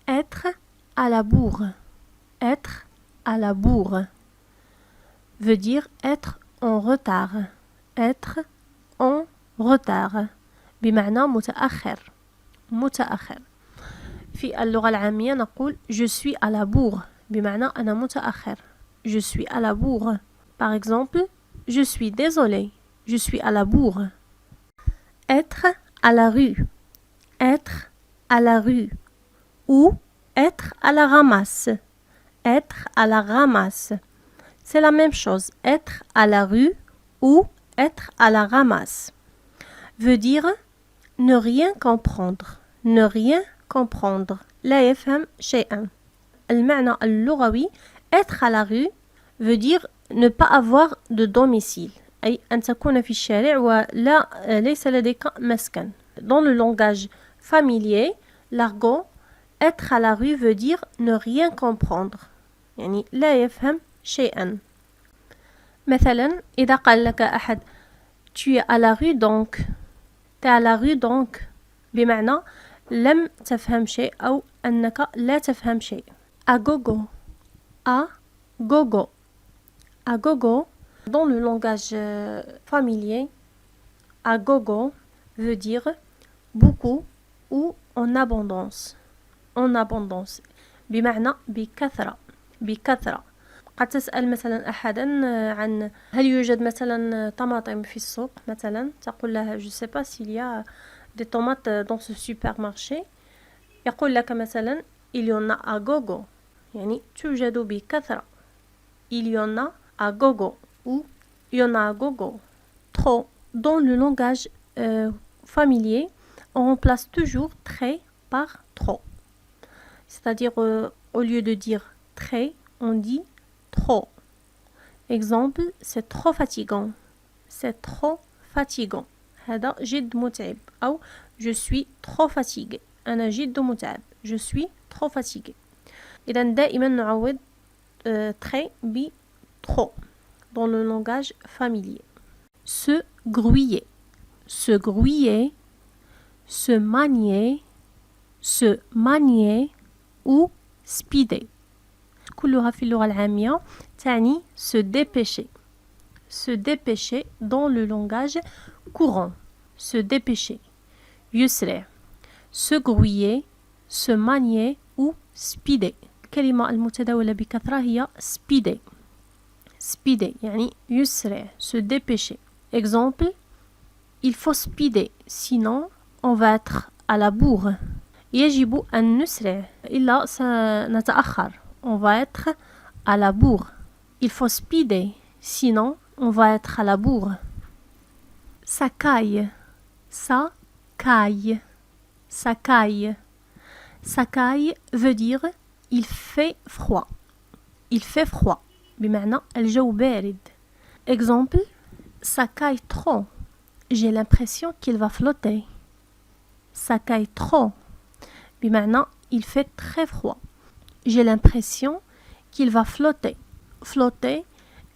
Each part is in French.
Être à la bourre. Être à la bourre veut dire être en retard. Être en retard. بمعنى متأخر. متأخر. في اللغة العامية نقول je suis à la bourre بمعنى أنا متأخر. Je suis à la bourre. Par exemple, je suis désolé. Je suis à la bourre. Être à la rue. Être à la rue. Ou être à la ramasse. Être à la ramasse. C'est la même chose. Être à la rue ou être à la ramasse. Veut dire ne rien comprendre. Ne rien comprendre. لا يفهم شيئا. المعنى اللغوي être à la rue veut dire ne pas avoir de domicile. أي أن تكون في الشارع ولا ليس لديك مسكن. Dans le langage familier, l'argot, être à la rue veut dire ne rien comprendre. يعني لا يفهم شيئا. مثلا إذا قال لك أحد tu es à la rue donc. tu es à la rue donc بمعنى لم تفهم شيء أو أنك لا تفهم شيء. agogo. agogo. agogo. Dans le langage familier, agogo veut dire beaucoup ou en abondance. En abondance. بمعنى بكثرة. بكثرة. قد تسأل مثلا أحدا عن هل يوجد مثلا طماطم في السوق مثلا تقول له je sais pas s'il y a des tomates dans ce supermarché يقول لك مثلا il y en a à gogo يعني توجد بكثرة. il y en a à gogo ou il y en a à gogo. Trop. Dans le langage familier, on remplace toujours très par trop. C'est-à-dire au lieu de dire très, on dit trop. Exemple, c'est trop fatigant. C'est trop fatigant. هذا جد متعب. أو je suis trop fatigué. أنا جد متعب. Je suis trop fatigué. إذا دائما نعوض très ب trop dans le langage familier. Se grouiller. Se grouiller. Se manier. Se manier ou speeder. كلها في اللغة العامية تعني se dépêcher. Se dépêcher dans le langage courant. Se dépêcher. يسرع. Se grouiller, se manier ou speeder. الكلمة المتداولة بكثرة هي speeder. Speeder يعني يسرع. Se dépêcher. Exemple, il faut speeder sinon on va être à la bourre. يجب أن نسرع إلا سنتأخر. On va être à la bourre. Il faut speeder, sinon on va être à la bourre. Ça caille. Ça caille. Ça caille. Ça caille veut dire il fait froid. Il fait froid. بمعنى الجو بارد. Exemple, ça caille trop. J'ai l'impression qu'il va flotter. Ça caille trop. بمعنى il fait très froid. J'ai l'impression qu'il va flotter. Flotter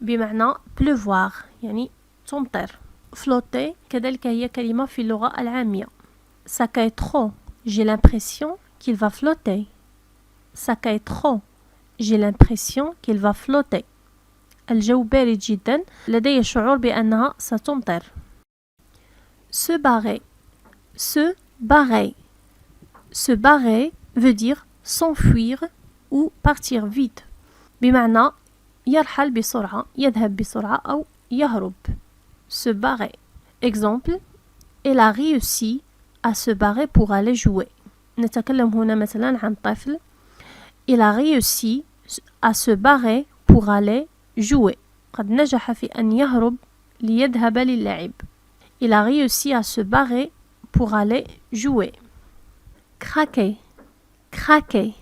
بمعنى pleuvoir يعني تمطر. Flotter كذلك هي كلمة في اللغة العامية. Ça caille trop. J'ai l'impression qu'il va flotter. Ça caille trop. J'ai l'impression qu'il va flotter. الجو بارد جدا. لدي شعور بأنها ستمطر. Se barrer. Se barrer. Se barrer veut dire s'enfuir ou partir vite. بمعنى يرحل بسرعة, يذهب بسرعة أو يهرب. Se barrer. Exemple, elle a réussi à se barrer pour aller jouer. نتكلم هنا مثلا عن طفل. Il a réussi à se barrer pour aller jouer. قد نجح في أن يهرب ليذهب للعب. Il a réussi à se barrer pour aller jouer. Craquer. Craquer.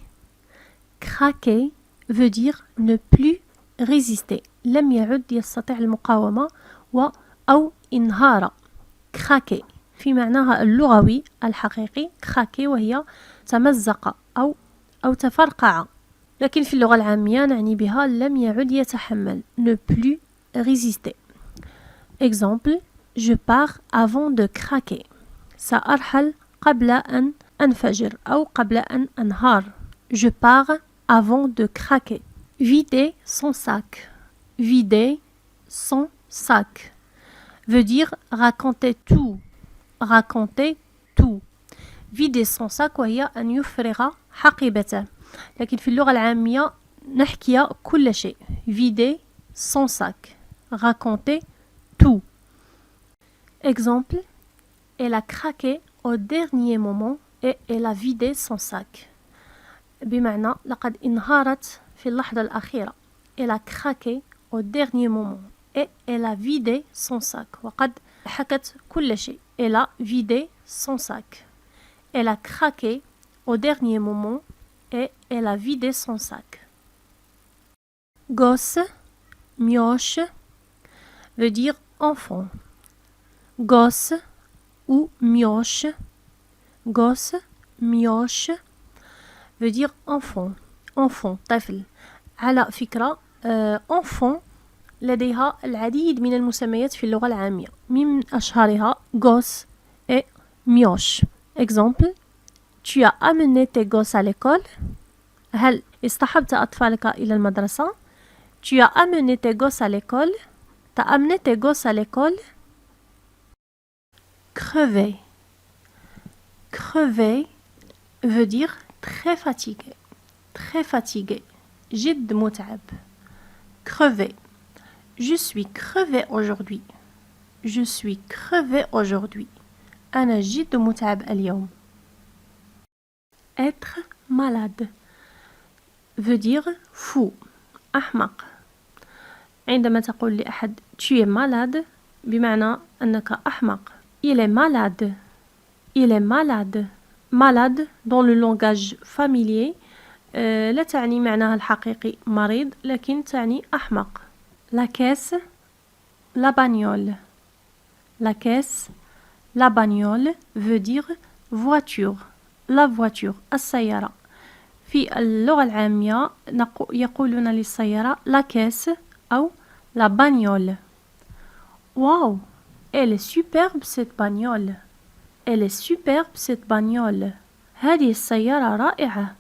Craquer veut dire ne plus résister. لم يعد يستطيع المقاومة أو انهار. Craquer في معناها اللغوي الحقيقي craquer وهي تمزق أو تفرقع. لكن في اللغة العامية نعني بها لم يعد يتحمل. Ne plus résister. Exemple, je pars avant de craquer. سأرحل قبل أن أنفجر أو قبل أن أنهار. Je pars avant de craquer. Vider son sac. Vider son sac veut dire raconter tout. Raconter tout. vider son sac وهي أن يفرغ حقيبته. لكن في اللغة العامية نحكي كل شيء. vider son sac. Raconter tout. Exemple. Elle a craqué au dernier moment et elle a vidé son sac. بمعنى لقد انهارت في اللحظة الأخيرة. Elle a craqué au dernier moment et elle a vidé son sac. وقد حكت كل شيء. Elle a vidé son sac. Elle a craqué au dernier moment et elle a vidé son sac. Gosse, mioche, veut dire enfant. Gosse ou mioche. Gosse, mioche, veut dire enfant. Enfant, طفل. على فكرة enfant لديها العديد من المسميات في اللغة العامية. من أشهرها gosse et mioche. Exemple. Tu as amené tes gosses à l'école. هل اصطحبت أطفالك إلى المدرسة؟ Tu as amené tes gosses à l'école. T'as amené tes gosses à l'école. Crever. Crever veut dire très fatigué. Très fatigué. جد متعب. Crever. Je suis crevé aujourd'hui. Je suis crevé aujourd'hui. أنا جد متعب اليوم. Être malade veut dire fou. أحمق. عندما تقول لأحد tu es malade بمعنى أنك أحمق. Il est malade. Il est malade. Malade dans le langage familier لا تعني معناها الحقيقي مريض لكن تعني أحمق. La caisse, la bagnole. La caisse, la bagnole veut dire voiture. La voiture, السيارة. في اللغة العامية يقولون للسيارة la caisse أو la bagnole. Waouh, elle est superbe cette bagnole. Elle est superbe cette bagnole. هذه السيارة رائعة.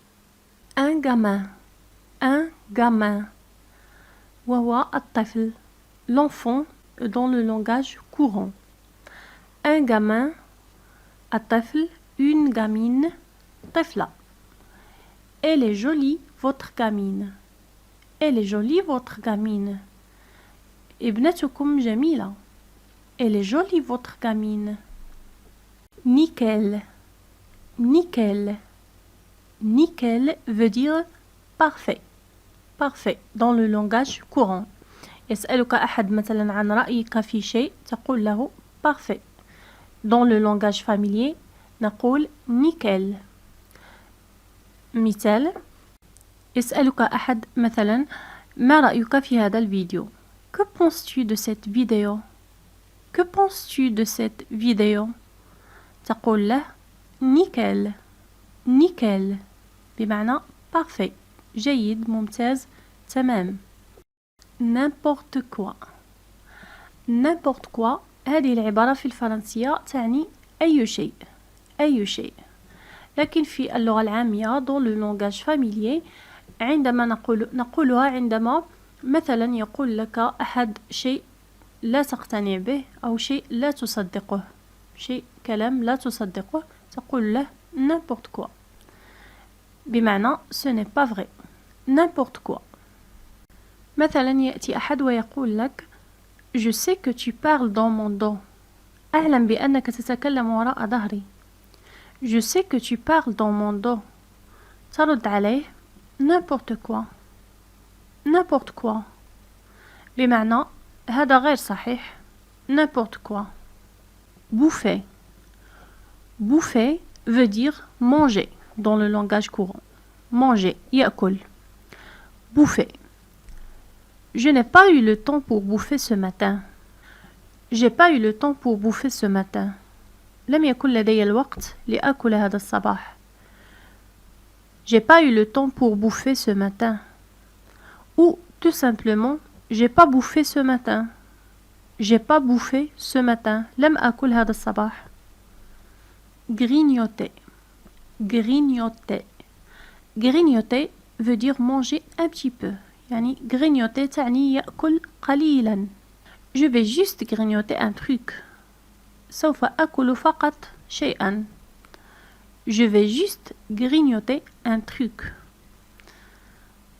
Un gamin. Un gamin. وهو الطفل. L'enfant dans le langage courant. Un gamin. الطفل. Une gamine. طفلة. Elle est jolie votre gamine. Elle est jolie votre gamine. ابنتكم جميلة. Elle est jolie votre gamine. Nickel. Nickel. Nickel veut dire parfait. Parfait dans le langage courant. يسألك أحد مثلا عن رأيك في شيء تقول له parfait. Dans le langage familier نقول nickel. مثال. يسألك أحد مثلا ما رأيك في هذا الفيديو؟ Que penses-tu de cette vidéo? Que penses-tu de cette vidéo? تقول له nickel. Nickel بمعنى parfait. جيد ممتاز تمام. N'importe quoi. N'importe quoi هذه العبارة في الفرنسية تعني أي شيء. أي شيء. لكن في اللغة العامية dans le langage familier عندما نقولها عندما مثلا يقول لك أحد شيء لا تقتنع به أو شيء لا تصدقه. شيء كلام لا تصدقه تقول له n'importe quoi. بمعنى ce n'est pas vrai. N'importe quoi. مثلا يأتي أحد ويقول لك Je sais que tu parles dans mon dos. أعلم بأنك تتكلم وراء ظهري. Je sais que tu parles dans mon dos. ترد عليه n'importe quoi. N'importe quoi. بمعنى هذا غير صحيح. N'importe quoi. Bouffer. Bouffer veut dire manger dans le langage courant. Manger, يأكل. Bouffer. Je n'ai pas eu le temps pour bouffer ce matin. J'ai pas eu le temps pour bouffer ce matin. لم يكن لدي الوقت لأكل هذا الصباح. J'ai pas eu le temps pour bouffer ce matin. Ou tout simplement, j'ai pas bouffé ce matin. J'ai pas bouffé ce matin. لم أكل هذا الصباح. Grignoter. Grignoter. grignoter veut dire manger un petit peu. يعني grignoter تعني يأكل قليلا. Je vais juste grignoter un truc. سوف أكل فقط شيئا. Je vais juste grignoter un truc.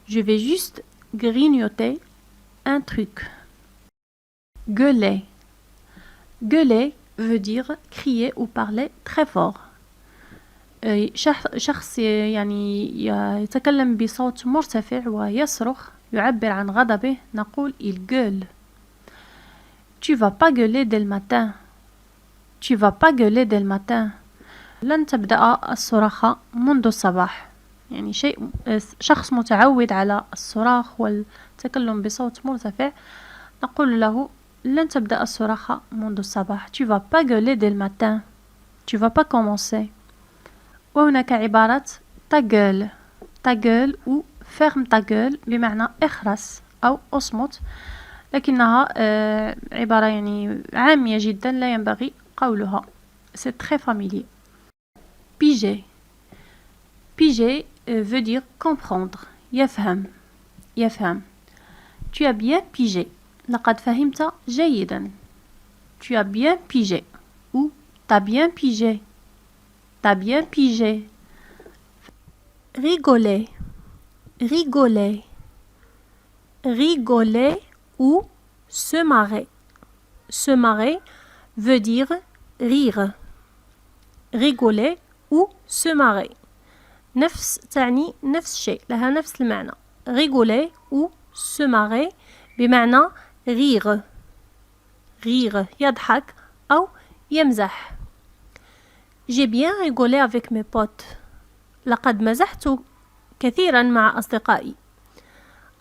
Je vais juste grignoter un truc. Gueuler. Gueuler veut dire crier ou parler très fort. شخص يعني يتكلم بصوت مرتفع ويصرخ يعبر عن غضبه نقول il gueule. Tu vas pas gueuler dès le matin. Tu vas pas gueuler dès le matin. لن تبدأ الصراخ منذ الصباح. يعني شخص متعود على الصراخ والتكلم بصوت مرتفع نقول له لن تبدأ الصراخ منذ الصباح. Tu vas pas gueuler dès le matin. Tu vas pas commencer. وهناك عبارة ta gueule. Ta gueule ou ferme ta gueule بمعنى اخرس أو اصمت لكنها عبارة يعني عامية جدا لا ينبغي قولها. C'est très familier. Piger. Piger veut dire comprendre. يفهم. يفهم. Tu as bien pigé. لقد فهمت جيدا. Tu as bien pigé. Ou t'as bien pigé. T'as bien pigé. Rigoler. Rigoler. Rigoler ou se marrer. Se marrer veut dire rire. Rigoler ou se marrer. نفس تعني نفس الشيء لها نفس المعنى. Rigoler ou se marrer بمعنى rire. Rire يضحك أو يمزح. J'ai bien rigolé avec mes potes. لقد مزحت كثيرا مع أصدقائي.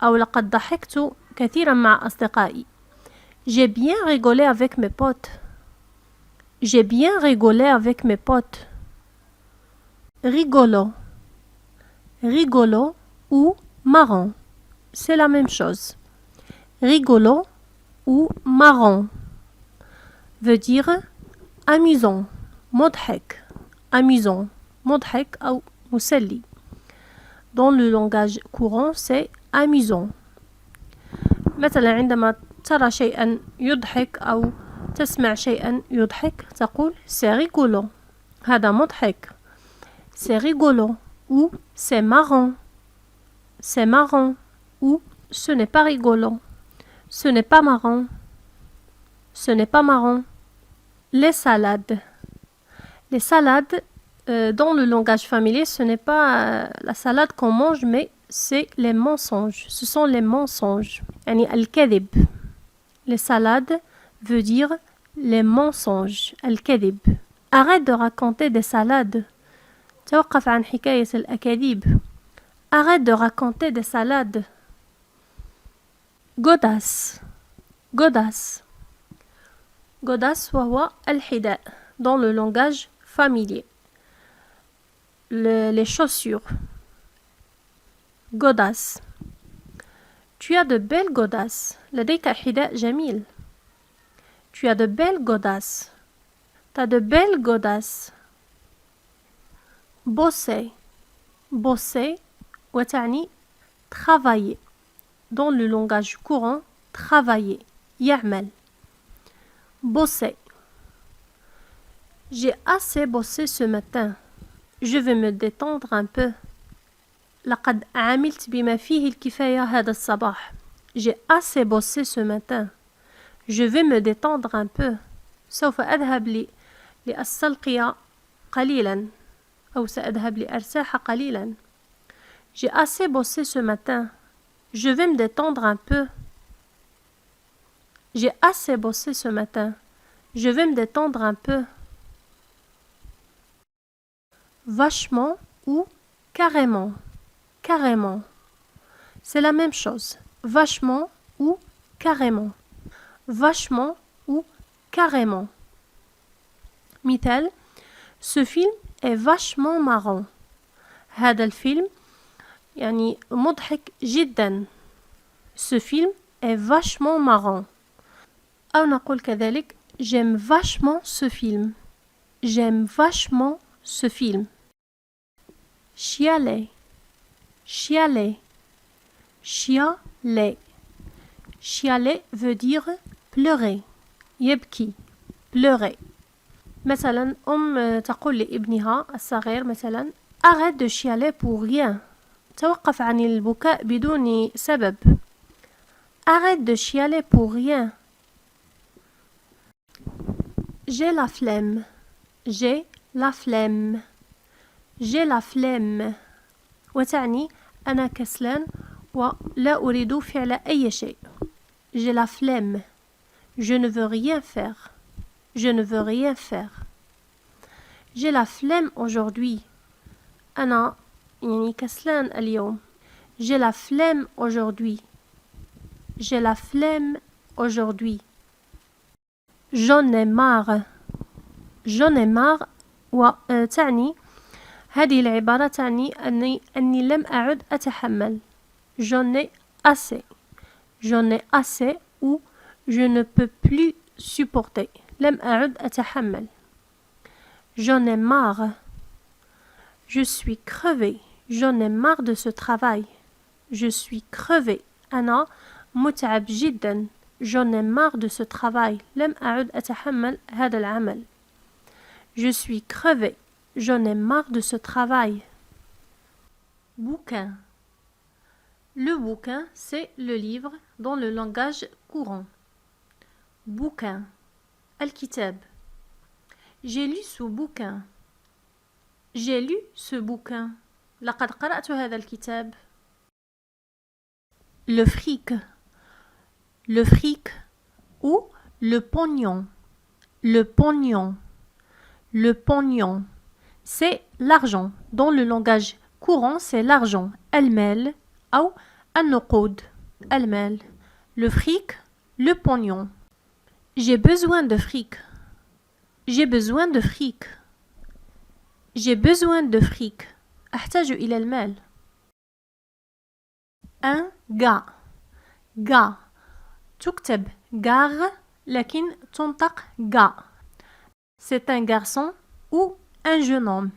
أو لقد ضحكت كثيرا مع أصدقائي. J'ai bien rigolé avec mes potes. J'ai bien rigolé avec mes potes. Rigolo. Rigolo ou marrant. C'est la même chose. Rigolo ou marrant veut dire amusant. مضحك. Amusant. مضحك أو مسلي. Dans le langage courant, c'est amusant. مثلا عندما ترى شيئا يضحك أو تسمع شيئا يضحك تقول c'est rigolo. هذا مضحك. C'est rigolo ou c'est marrant. C'est marrant ou ce n'est pas rigolo. Ce n'est pas marrant. Ce n'est pas marrant. Les salades. Les salades, dans le langage familier, ce n'est pas la salade qu'on mange, mais c'est les mensonges. Ce sont les mensonges. يعني الكذب. Les salades veut dire les mensonges. الكذب. Arrête de raconter des salades. توقف عن حكاية الأكاذيب. Arrête de raconter des salades. Godasse. Godasse. Godasse وهو الحذاء dans le langage familier. Les chaussures. Godasse. Tu as de belles godasses. لديك حذاء جميل. Tu as de belles godasses. T'as de belles godasses. Bosser. Bosser وتعني travailler. Dans le langage courant, travailler. يعمل. Bosser. J'ai assez bossé ce matin. Je vais me détendre un peu. لقد عملت بما فيه الكفاية هذا الصباح. J'ai assez bossé ce matin. Je vais me détendre un peu. سوف أذهب لأستلقي قليلا أو سأذهب لأرتاح قليلا. J'ai assez bossé ce matin. Je vais me détendre un peu. J'ai assez bossé ce matin. Je vais me détendre un peu. Vachement ou carrément. Carrément. C'est la même chose. Vachement ou carrément. Vachement ou carrément. مثال. Ce film est vachement marrant. هذا الفيلم يعني مضحك جدا. Ce film est vachement marrant. أو نقول كذلك j'aime vachement ce film. J'aime vachement ce film. Chialer. chialer, chialer. Chialer veut dire pleurer. يبكي, pleurer. مثلا تقول لابنها الصغير مثلا arrête de chialer pour rien. توقف عن البكاء بدون سبب. Arrête de chialer pour rien. J'ai la flemme. J'ai la flemme. J'ai la flemme. وتعني أنا كسلان ولا أريد فعل أي شيء. J'ai la flemme. Je ne veux rien faire. Je ne veux rien faire. J'ai la flemme aujourd'hui. أنا يعني كسلان اليوم. J'ai la flemme aujourd'hui. J'ai la flemme aujourd'hui. J'en ai marre. J'en ai marre وتعني هذه العبارة تعني أني لم أعد أتحمل. J'en ai assez. J'en ai assez ou je ne peux plus supporter. لم أعد أتحمل. J'en ai marre. Je suis crevée. J'en ai marre de ce travail. Je suis crevée. أنا متعب جدا. J'en ai marre de ce travail. لم أعد أتحمل هذا العمل. Je suis crevée. J'en ai marre de ce travail. Bouquin. Le bouquin, c'est le livre dans le langage courant. Bouquin. Al-Kitab. J'ai lu ce bouquin. J'ai lu ce bouquin. لقد قرأت هذا الكتاب. Le fric. Le fric ou le pognon. Le pognon. Le pognon. C'est l'argent. Dans le langage courant, c'est l'argent. المال أو النقود. المال. Le fric, le pognon. J'ai besoin de fric. J'ai besoin de fric. J'ai besoin de fric. أحتاج إلى المال. Un gars. Gars. تكتب gare لكن تنطق gars. C'est un garçon ou un jeune homme.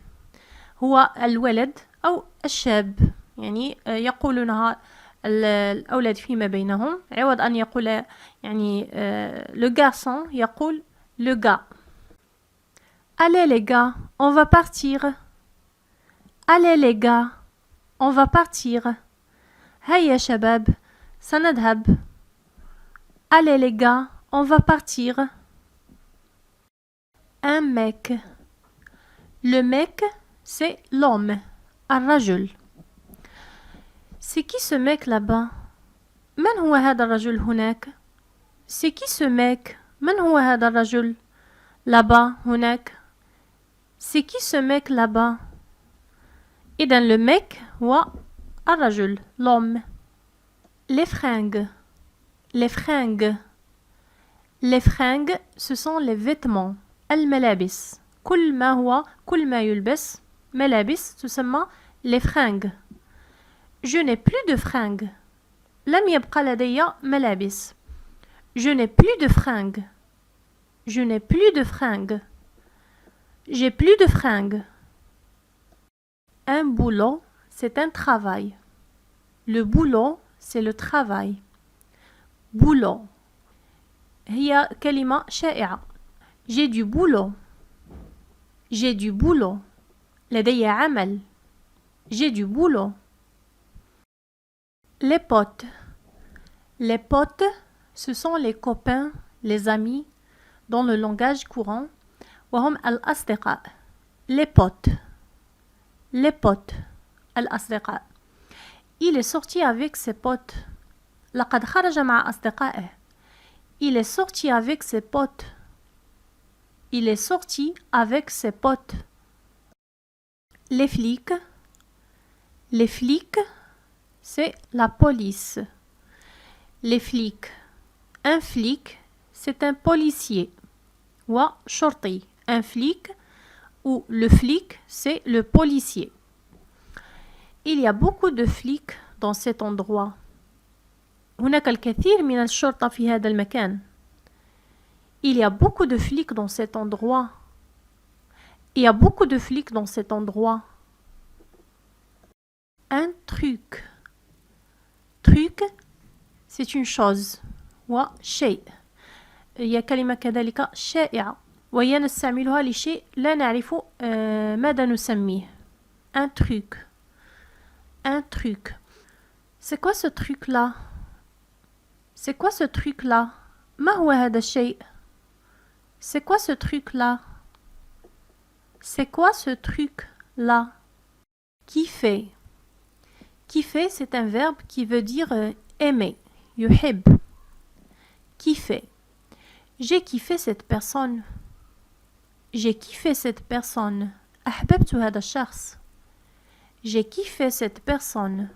هو الولد أو الشاب. يعني يقولونها الأولاد فيما بينهم عوض أن يقول يعني le garçon يقول le gars. Allez les gars, on va partir. Allez les gars, on va partir. هيا شباب, سنذهب. Allez les gars, on va partir. Un mec. Le mec, c'est l'homme. الرجل. C'est qui ce mec là-bas? من هو هذا الرجل هناك? C'est qui ce mec? من هو هذا الرجل là-bas هناك? C'est qui ce mec là-bas? إذن le mec هو الرجل, l'homme. Les fringues. Les fringues. Les fringues, ce sont les vêtements. الملابس. كل ما يلبس ملابس تسمى les fringues. Je n'ai plus de fringues. لم يبقى لدي ملابس. Je n'ai plus de fringues. Je n'ai plus de fringues. J'ai plus de fringues. Un boulot, c'est un travail. Le boulot, c'est le travail. boulot. هي كلمة شائعة. J'ai du boulot. J'ai du boulot. لدي عمل. J'ai du boulot. Les potes. Les potes, ce sont les copains, les amis, dans le langage courant. وهم الأصدقاء. Les potes. Les potes. الأصدقاء. Il est sorti avec ses potes. لقد خرج مع أصدقائه. Il est sorti avec ses potes. Il est sorti avec ses potes. Les flics. Les flics, c'est la police. Les flics. Un flic, c'est un policier. وشرطي. Un flic ou le flic, c'est le policier. Il y a beaucoup de flics dans cet endroit. هناك الكثير من الشرطة في هذا المكان. Il y a beaucoup de flics dans cet endroit. Il y a beaucoup de flics dans cet endroit. Un truc. truc. Truc, c'est une chose. وشيء. هي كلمة كذلك شائعة وهي نستعملها لشيء لا نعرف ماذا نسميه. Un truc. Un truc. C'est quoi ce truc-là? C'est quoi ce truc-là? ما هو هذا الشيء? C'est quoi ce truc-là? C'est quoi ce truc-là? Kiffer. Kiffer, c'est un verbe qui veut dire aimer. يحب. Kiffer. J'ai kiffé cette personne. J'ai kiffé cette personne. أحببت هذا الشخص. J'ai kiffé cette personne.